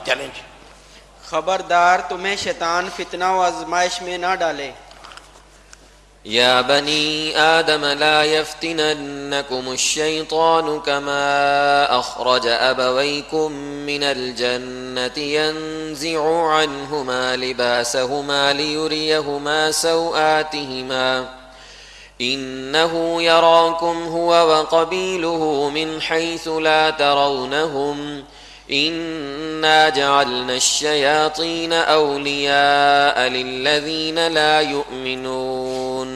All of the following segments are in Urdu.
چلیں جی. خبردار تمہیں شیطان فتنہ و آزمائش میں نہ ڈالے. يا بني آدم لا يفتننكم الشيطان كما أخرج أبويكم من الجنة ينزع عنهما لباسهما ليريهما سوآتهما إنه يراكم هو وقبيله من حيث لا ترونهم إنا جعلنا الشياطين أولياء للذين لا يؤمنون.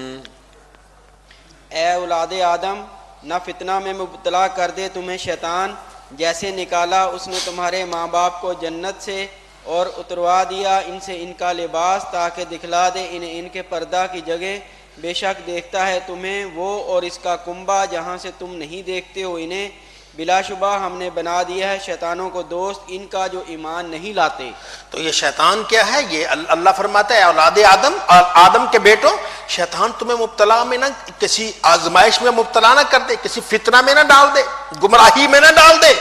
اے اولاد آدم نہ فتنہ میں مبتلا کر دے تمہیں شیطان، جیسے نکالا اس نے تمہارے ماں باپ کو جنت سے اور اتروا دیا ان سے ان کا لباس تاکہ دکھلا دے انہیں ان کے پردہ کی جگہ. بے شک دیکھتا ہے تمہیں وہ اور اس کا کنبہ جہاں سے تم نہیں دیکھتے ہو انہیں. بلا شبہ ہم نے بنا دیا ہے شیطانوں کو دوست ان کا جو ایمان نہیں لاتے. تو یہ شیطان کیا ہے؟ یہ اللہ فرماتا ہے اولاد آدم اور آدم کے بیٹوں، شیطان تمہیں مبتلا میں نہ کسی آزمائش میں مبتلا نہ کر دے، کسی فتنہ میں نہ ڈال دے، گمراہی میں نہ ڈال دے.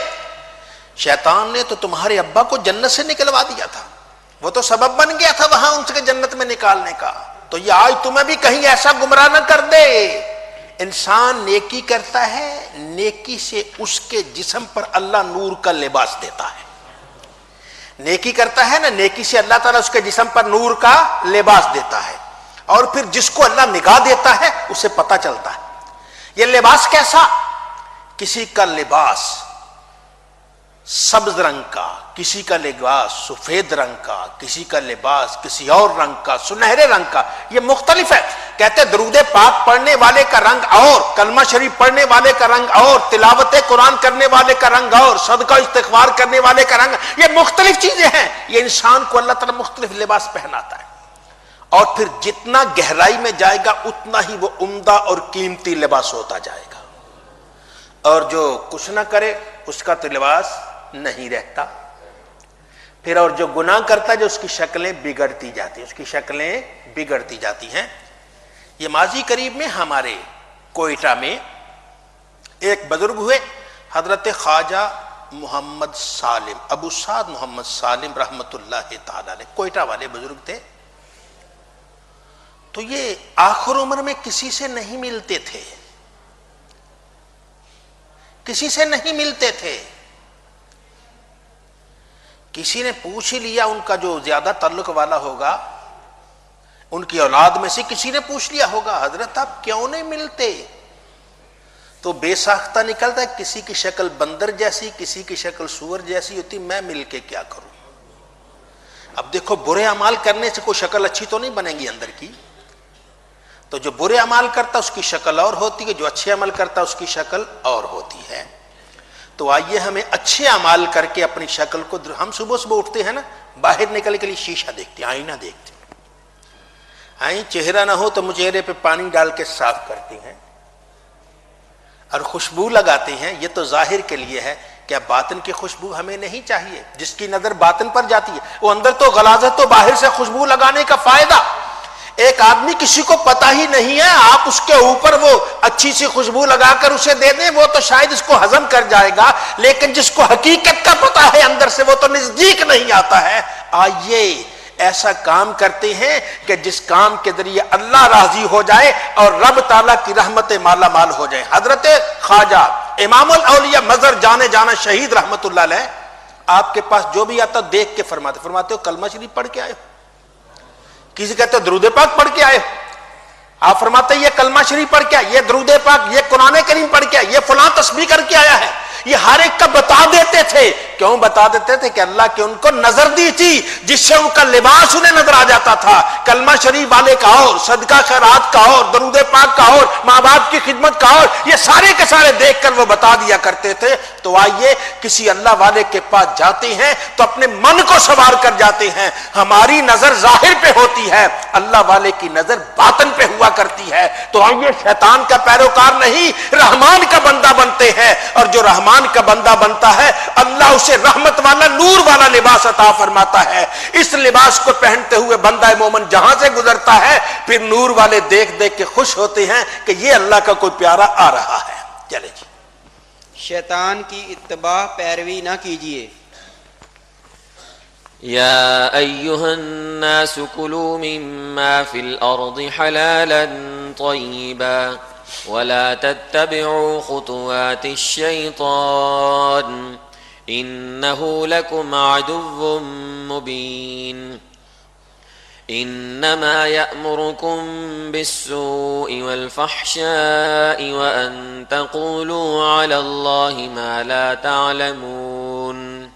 شیطان نے تو تمہارے ابا کو جنت سے نکلوا دیا تھا، وہ تو سبب بن گیا تھا وہاں ان سے جنت میں نکالنے کا. تو یہ آج تمہیں بھی کہیں ایسا گمراہ نہ کر دے. انسان نیکی کرتا ہے، نیکی سے اس کے جسم پر اللہ نور کا لباس دیتا ہے. نیکی کرتا ہے نا، نیکی سے اللہ تعالیٰ اس کے جسم پر نور کا لباس دیتا ہے، اور پھر جس کو اللہ نگاہ دیتا ہے اسے پتہ چلتا ہے. یہ لباس کیسا؟ کسی کا لباس سبز رنگ کا، کسی کا لباس سفید رنگ کا، کسی کا لباس کسی اور رنگ کا، سنہرے رنگ کا. یہ مختلف ہے. کہتے درود پاک پڑھنے والے کا رنگ اور، کلمہ شریف پڑھنے والے کا رنگ اور، تلاوت قرآن کرنے والے کا رنگ اور، صدقہ استغفار کرنے والے کا رنگ. یہ مختلف چیزیں ہیں. یہ انسان کو اللہ تعالیٰ مختلف لباس پہناتا ہے، اور پھر جتنا گہرائی میں جائے گا اتنا ہی وہ عمدہ اور قیمتی لباس ہوتا جائے گا. اور جو کچھ نہ کرے اس کا تو لباس نہیں رہتا. پھر اور جو گناہ کرتا ہے جو اس کی شکلیں بگڑتی جاتی ہیں، اس کی شکلیں بگڑتی جاتی ہیں. یہ ماضی قریب میں ہمارے کوئٹہ میں ایک بزرگ ہوئے، حضرت خواجہ محمد سالم، ابو سعد محمد سالم رحمت اللہ تعالی علیہ، کوئٹہ والے بزرگ تھے. تو یہ آخر عمر میں کسی سے نہیں ملتے تھے، کسی سے نہیں ملتے تھے. کسی نے پوچھ ہی لیا، ان کا جو زیادہ تعلق والا ہوگا ان کی اولاد میں سے کسی نے پوچھ لیا ہوگا حضرت آپ کیوں نہیں ملتے؟ تو بے ساختہ نکلتا ہے، کسی کی شکل بندر جیسی، کسی کی شکل سور جیسی ہوتی، میں مل کے کیا کروں؟ اب دیکھو برے اعمال کرنے سے کوئی شکل اچھی تو نہیں بنے گی اندر کی. تو جو برے اعمال کرتا اس کی شکل اور ہوتی ہے، جو اچھے عمل کرتا اس کی شکل اور ہوتی ہے. تو آئیے ہمیں اچھے اعمال کر کے اپنی شکل کو، ہم صبح صبح اٹھتے ہیں نا، باہر نکل کے لیے شیشہ دیکھتے ہیں، آئینہ دیکھتے ہیں. چہرہ نہ ہو تو چہرے پہ پانی ڈال کے صاف کرتے ہیں اور خوشبو لگاتے ہیں. یہ تو ظاہر کے لیے ہے، کیا باطن کی خوشبو ہمیں نہیں چاہیے؟ جس کی نظر باطن پر جاتی ہے وہ اندر تو غلاظت، تو باہر سے خوشبو لگانے کا فائدہ. ایک آدمی کسی کو پتہ ہی نہیں ہے، آپ اس کے اوپر وہ اچھی سی خوشبو لگا کر اسے دے دیں، وہ تو شاید اس کو ہضم کر جائے گا، لیکن جس کو حقیقت کا پتہ ہے اندر سے وہ تو نزدیک نہیں آتا ہے. آئیے ایسا کام کرتے ہیں کہ جس کام کے ذریعے اللہ راضی ہو جائے اور رب تعالیٰ کی رحمت مالا مال ہو جائے. حضرت خواجہ امام الاولیاء مظہر جانے جانا شہید رحمت اللہ علیہ، آپ کے پاس جو بھی آتا دیکھ کے فرماتے ہو کلمہ شریف پڑھ کے آئے ہو، کسی کہتے ہو درود پاک پڑھ کے آئے ہو. آپ فرماتے یہ کلمہ شریف پڑھ کے آئے، یہ درود پاک، یہ قرآن کریم پڑھ کے آئے، یہ فلاں تسبیح کر کے آیا ہے. یہ ہر ایک کا بتا دیتے تھے. کیوں بتا دیتے تھے؟ کہ اللہ کی ان کو نظر دی تھی جس سے ان کا لباس انہیں نظر آ جاتا تھا. کلمہ شریف والے کا اور، صدقہ خیرات کا اور، درود پاک کا اور، ماں باپ کی خدمت کا اور، یہ سارے کے سارے دیکھ کر وہ بتا دیا کرتے تھے. تو آئیے کسی اللہ والے کے پاس جاتے ہیں تو اپنے من کو سنوار کر جاتے ہیں. ہماری نظر ظاہر پہ ہوتی ہے، اللہ والے کی نظر باطن پہ ہوا کرتی ہے. تو آئیے شیطان کا پیروکار نہیں، رحمان کا بندہ بنتے ہیں، اور جو رحمان کا بندہ بنتا ہے اللہ اسے رحمت والا نور والا لباس عطا فرماتا ہے. اس لباس کو پہنتے ہوئے بندہ مومن جہاں سے گزرتا ہے پھر نور والے دیکھ دیکھ کے خوش ہوتے ہیں کہ یہ اللہ کا کوئی پیارا آ رہا ہے. چلے جی. شیطان کی اتباع پیروی نہ کیجیے. يا أيها الناس كلوا مما في الأرض حلالا طيبا ولا تتبعوا خطوات الشيطان إنه لكم عدو مبين إنما يأمركم بالسوء والفحشاء وأن تقولوا على الله ما لا تعلمون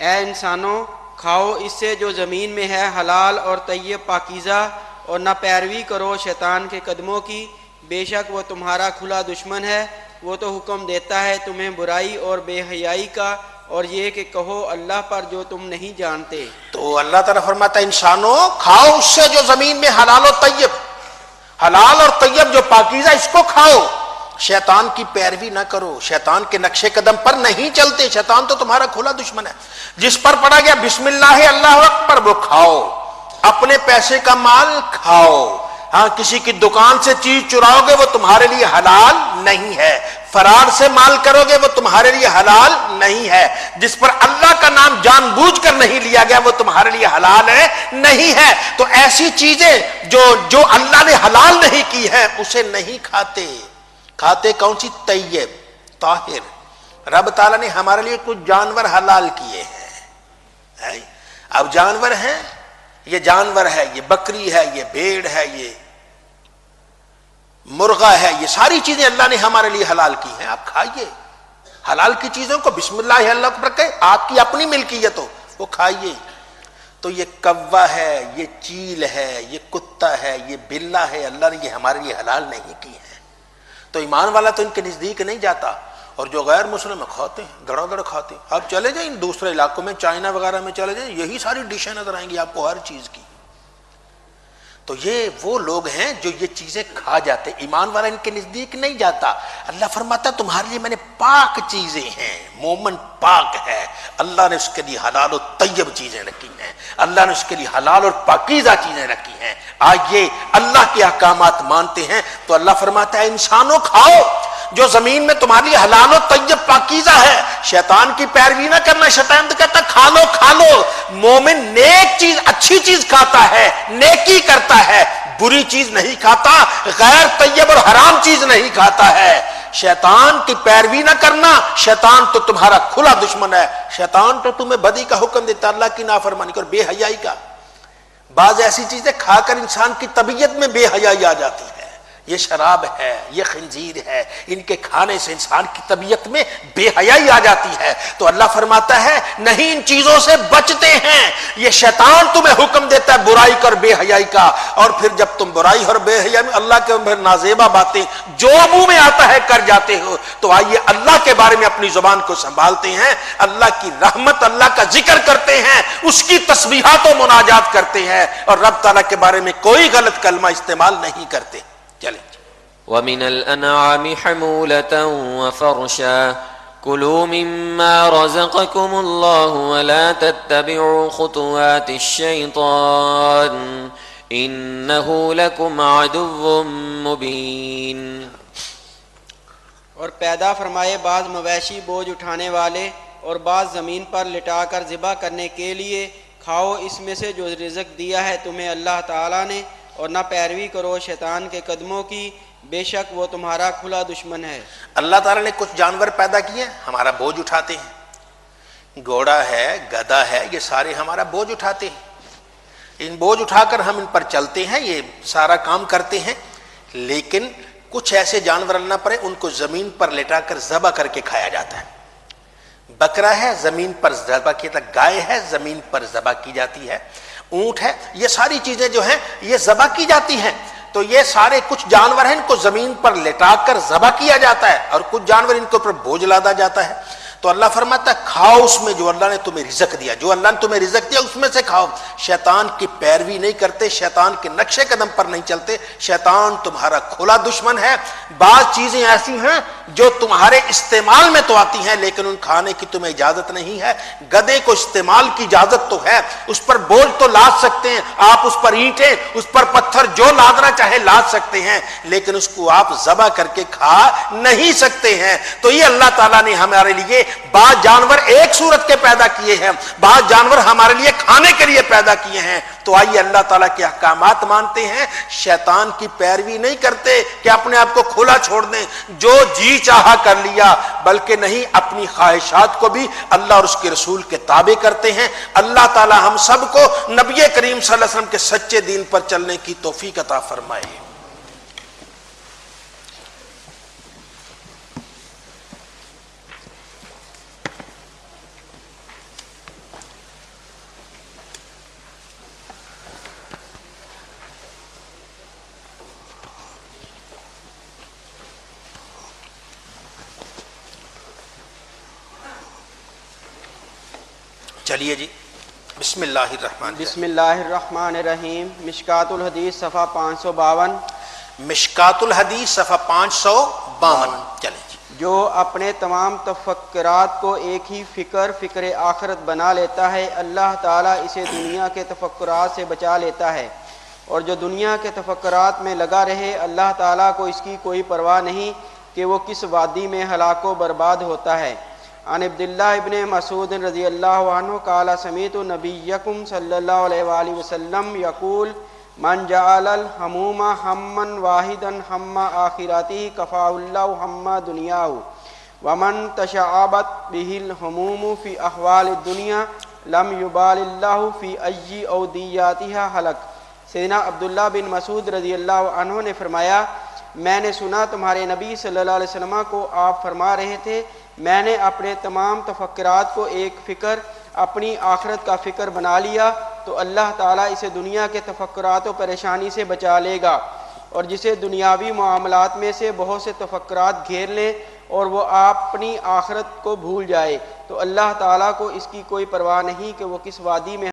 اے انسانوں، کھاؤ اس سے جو زمین میں ہے حلال اور طیب پاکیزہ، اور نہ پیروی کرو شیطان کے قدموں کی، بے شک وہ تمہارا کھلا دشمن ہے۔ وہ تو حکم دیتا ہے تمہیں برائی اور بے حیائی کا، اور یہ کہ کہو اللہ پر جو تم نہیں جانتے۔ تو اللہ تعالیٰ فرماتا ہے انسانوں کھاؤ اس سے جو زمین میں حلال اور طیب، حلال اور طیب جو پاکیزہ، اس کو کھاؤ، شیطان کی پیروی نہ کرو، شیطان کے نقشے قدم پر نہیں چلتے۔ شیطان تو تمہارا کھلا دشمن ہے، جس پر پڑا گیا بسم اللہ اللہ اکبر وہ کھاؤ، اپنے پیسے کا مال کھاؤ، ہاں کسی کی دکان سے چیز چراؤ گے وہ تمہارے لیے حلال نہیں ہے، فرار سے مال کرو گے وہ تمہارے لیے حلال نہیں ہے، جس پر اللہ کا نام جان بوجھ کر نہیں لیا گیا وہ تمہارے لیے حلال ہے نہیں ہے۔ تو ایسی چیزیں جو اللہ نے حلال نہیں کی ہے اسے نہیں کھاتے۔ کھاتے کون سی؟ طیب، طاہر۔ رب تعالیٰ نے ہمارے لیے کچھ جانور حلال کیے ہیں، اب جانور ہیں، یہ جانور ہے، یہ بکری ہے، یہ بھیڑ ہے، یہ مرغا ہے، یہ ساری چیزیں اللہ نے ہمارے لیے حلال کی ہیں، آپ کھائیے حلال کی چیزوں کو، بسم اللہ اللہ اکبر کہے، آپ کی اپنی ملکیت ہو وہ کھائیے۔ تو یہ کوا ہے، یہ چیل ہے، یہ کتا ہے، یہ بلا ہے، اللہ نے یہ ہمارے لیے حلال نہیں کی ہے۔ تو ایمان والا تو ان کے نزدیک نہیں جاتا، اور جو غیر مسلم کھاتے ہیں، دڑا دڑ کھاتے ہیں۔ آپ چلے جائیں دوسرے علاقوں میں، چائنا وغیرہ میں چلے جائیں، یہی ساری ڈشیں نظر آئیں گی آپ کو ہر چیز کی۔ تو یہ وہ لوگ ہیں جو یہ چیزیں کھا جاتے، ایمان والا ان کے نزدیک نہیں جاتا۔ اللہ فرماتا تمہارے لیے میں نے پاک چیزیں ہیں، مومن پاک ہے، اللہ نے اس کے لیے حلال و طیب چیزیں رکھی ہیں، اللہ نے اس کے لیے حلال اور پاکیزہ چیزیں رکھی ہیں۔ آئیے اللہ کے احکامات مانتے ہیں تو اللہ فرماتا ہے انسانوں کھاؤ جو زمین میں تمہارے لیے حلال و طیب پاکیزہ ہے، شیطان کی پیروی نہ کرنا۔ شیطان تو کہتا کھا لو کھا لو، مومن نیک چیز اچھی چیز کھاتا ہے، نیکی کرتا ہے، بری چیز نہیں کھاتا، غیر طیب اور حرام چیز نہیں کھاتا ہے۔ شیطان کی پیروی نہ کرنا، شیطان تو تمہارا کھلا دشمن ہے، شیطان تو تمہیں بدی کا حکم دیتا، اللہ کی نافرمانی اور بے حیائی کا۔ بعض ایسی چیزیں کھا کر انسان کی طبیعت میں بے حیائی آ جاتی ہے، یہ شراب ہے، یہ خنزیر ہے، ان کے کھانے سے انسان کی طبیعت میں بے حیائی آ جاتی ہے۔ تو اللہ فرماتا ہے نہیں، ان چیزوں سے بچتے ہیں، یہ شیطان تمہیں حکم دیتا ہے برائی کر بے حیائی کا، اور پھر جب تم برائی اور بے حیائی میں اللہ کے نازیبا باتیں جو منہ میں آتا ہے کر جاتے ہو، تو آئیے اللہ کے بارے میں اپنی زبان کو سنبھالتے ہیں، اللہ کی رحمت، اللہ کا ذکر کرتے ہیں، اس کی تسبیحات و مناجات کرتے ہیں، اور رب تعالیٰ کے بارے میں کوئی غلط کلمہ استعمال نہیں کرتے۔ چلیں وَمِنَ الْأَنْعَامِ حَمُولَةً وَفَرْشًا كُلُوا مِمَّا رَزَقَكُمُ اللَّهُ وَلَا تَتَّبِعُوا خُطُوَاتِ الشَّيْطَانِ إِنَّهُ لَكُمْ عَدُوٌّ مُبِينٌ۔ اور پیدا فرمائے بعض مویشی بوجھ اٹھانے والے اور بعض زمین پر لٹا کر ذبح کرنے کے لیے، کھاؤ اس میں سے جو رزق دیا ہے تمہیں اللہ تعالیٰ نے، اور نہ پیروی کرو شیطان کے قدموں کی، بے شک وہ تمہارا کھلا دشمن ہے۔ اللہ تعالیٰ نے کچھ جانور پیدا کیے ہیں، ہمارا بوجھ اٹھاتے ہیں، گھوڑا ہے، گدھا ہے، یہ سارے ہمارا بوجھ اٹھاتے ہیں، ان بوجھ اٹھا کر ہم ان پر چلتے ہیں، یہ سارا کام کرتے ہیں۔ لیکن کچھ ایسے جانور اللہ پر ان کو زمین پر لٹا کر ذبح کر کے کھایا جاتا ہے۔ بکرا ہے زمین پر ذبح کیا جاتا ہے، گائے ہے زمین پر ذبح کی جاتی ہے، اونٹ ہے، یہ ساری چیزیں جو ہیں یہ ذبح کی جاتی ہیں۔ تو یہ سارے کچھ جانور ہیں، ان کو زمین پر لٹا کر ذبح کیا جاتا ہے، اور کچھ جانور ان کے اوپر بوجھ لادا جاتا ہے۔ تو اللہ فرماتا ہے کھاؤ اس میں جو اللہ نے تمہیں رزق دیا، جو اللہ نے تمہیں رزق دیا اس میں سے کھاؤ، شیطان کی پیروی نہیں کرتے، شیطان کے نقشے قدم پر نہیں چلتے، شیطان تمہارا کھلا دشمن ہے۔ بعض چیزیں ایسی ہیں جو تمہارے استعمال میں تو آتی ہیں لیکن ان کھانے کی تمہیں اجازت نہیں ہے۔ گدھے کو استعمال کی اجازت تو ہے، اس پر بوجھ تو لاد سکتے ہیں آپ، اس پر اینٹیں، اس پر پتھر جو لادنا چاہے لاد سکتے ہیں، لیکن اس کو آپ ذبح کر کے کھا نہیں سکتے ہیں۔ تو یہ اللہ تعالیٰ نے ہمارے لیے بعض جانور ایک صورت کے پیدا کیے ہیں، بعض جانور ہمارے لیے کھانے کے لیے پیدا کیے ہیں، تو آئیے اللہ تعالیٰ کے احکامات مانتے ہیں، شیطان کی پیروی نہیں کرتے کہ اپنے آپ کو کھلا چھوڑ دیں، جو جی چاہا کر لیا، بلکہ نہیں، اپنی خواہشات کو بھی اللہ اور اس کے رسول کے تابع کرتے ہیں۔ اللہ تعالیٰ ہم سب کو نبی کریم صلی اللہ علیہ وسلم کے سچے دین پر چلنے کی توفیق عطا فرمائے۔ چلیے جی، بسم اللہ الرحمن الرحیم۔ بسم اللہ الرحمن الرحیم۔ مشکات الحدیث صفحہ 552۔ مشکات الحدیث صفحہ 552۔ چلیں جی۔ جو اپنے تمام تفکرات کو ایک ہی فکر آخرت بنا لیتا ہے، اللہ تعالیٰ اسے دنیا کے تفکرات سے بچا لیتا ہے، اور جو دنیا کے تفکرات میں لگا رہے، اللہ تعالیٰ کو اس کی کوئی پرواہ نہیں کہ وہ کس وادی میں ہلاک و برباد ہوتا ہے۔ عن عبداللہ ابن مسعود رضی اللہ عنہ قال سمعت نبیکم صلی اللہ علیہ وآلہ وسلم یقول من جعل الحموم ہما واحدا ہم آخرته کفاہ اللہ ہم دنیاہ ومن تشعبت به الہموم فی احوال الدنیا لم یبال اللہ فی ای اودیاتها ہلک۔ سیدنا عبداللہ بن مسعود رضی اللہ عنہ نے فرمایا، میں نے سنا تمہارے نبی صلی اللہ علیہ وسلم کو آپ فرما رہے تھے، میں نے اپنے تمام تفکرات کو ایک فکر، اپنی آخرت کا فکر بنا لیا تو اللہ تعالیٰ اسے دنیا کے تفکرات و پریشانی سے بچا لے گا، اور جسے دنیاوی معاملات میں سے بہت سے تفکرات گھیر لیں اور وہ اپنی آخرت کو بھول جائے تو اللہ تعالیٰ کو اس کی کوئی پرواہ نہیں کہ وہ کس وادی میں